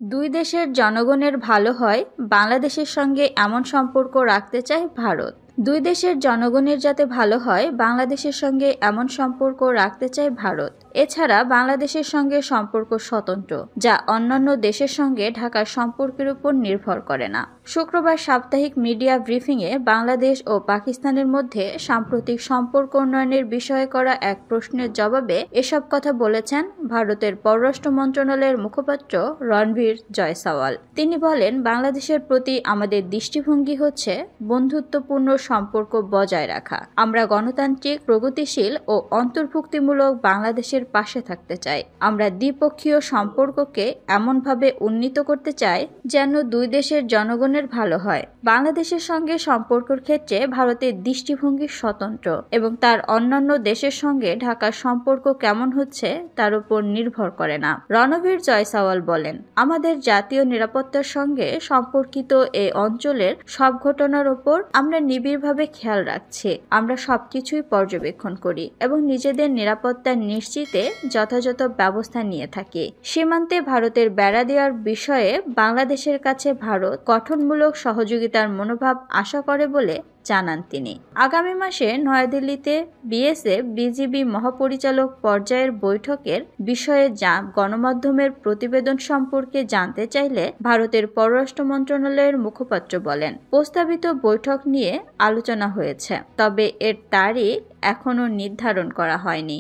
দুই দেশের জনগণের ভালো হয় বাংলাদেশের সঙ্গে এমন সম্পর্ক রাখতে চায় ভারত। দুই দেশের জনগণের যাতে ভালো হয় বাংলাদেশের সঙ্গে এমন সম্পর্ক রাখতে চায় ভারত। এছাড়া বাংলাদেশের সঙ্গে সম্পর্ক স্বতন্ত্র, যা অন্যান্য দেশের সঙ্গে ঢাকার সম্পর্কের উপর নির্ভর করে না। শুক্রবার সাপ্তাহিক মিডিয়া ব্রিফিংয়ে বাংলাদেশ ও পাকিস্তানের মধ্যে সাম্প্রতিক সম্পর্ক উন্নয়নের বিষয়ে করা এক প্রশ্নের জবাবে এসব কথা বলেছেন ভারতের পররাষ্ট্র মন্ত্রণালয়ের মুখপাত্র রণবীর জয়সওয়াল। তিনি বলেন, বাংলাদেশের প্রতি আমাদের দৃষ্টিভঙ্গি হচ্ছে বন্ধুত্বপূর্ণ সম্পর্ক বজায় রাখা। আমরা গণতান্ত্রিক, প্রগতিশীল ও অন্তর্ভুক্তিমূলক বাংলাদেশের পাশে থাকতে চাই। আমরা দ্বিপক্ষীয় সম্পর্ককে এমনভাবে উন্নীত করতে চাই যেন দুই দেশের জনগণের ভালো হয়। বাংলাদেশের সঙ্গে সম্পর্কের ক্ষেত্রে ভারতের দৃষ্টিভঙ্গি স্বতন্ত্র এবং তার অন্যান্য দেশের সঙ্গে ঢাকার সম্পর্ক কেমন হচ্ছে তার উপর নির্ভর করে না। রণবীর জয়সওয়াল বলেন, আমাদের জাতীয় নিরাপত্তার সঙ্গে সম্পর্কিত এই অঞ্চলের সব ঘটনার উপর আমরা নিবিড়ভাবে খেয়াল রাখছি। আমরা সবকিছুই পর্যবেক্ষণ করি এবং নিজেদের নিরাপত্তা নিশ্চিতে যথাযথ ব্যবস্থা নিয়ে থাকি। সীমান্তে ভারতের বেড়া দেওয়ার বিষয়ে বাংলাদেশের কাছে ভারত গঠনমূলক সহযোগিতার মনোভাব আশা করে বলে জানান তিনি। আগামী মাসে নয়াদিল্লিতে বিএসএফ বিজিবি মহাপরিচালক পর্যায়ের বৈঠকের বিষয়ে গণমাধ্যমের প্রতিবেদন সম্পর্কে জানতে চাইলে ভারতের পররাষ্ট্র মন্ত্রণালয়ের মুখপাত্র বলেন, প্রস্তাবিত বৈঠক নিয়ে আলোচনা হয়েছে, তবে এর তারিখ এখনো নির্ধারণ করা হয়নি।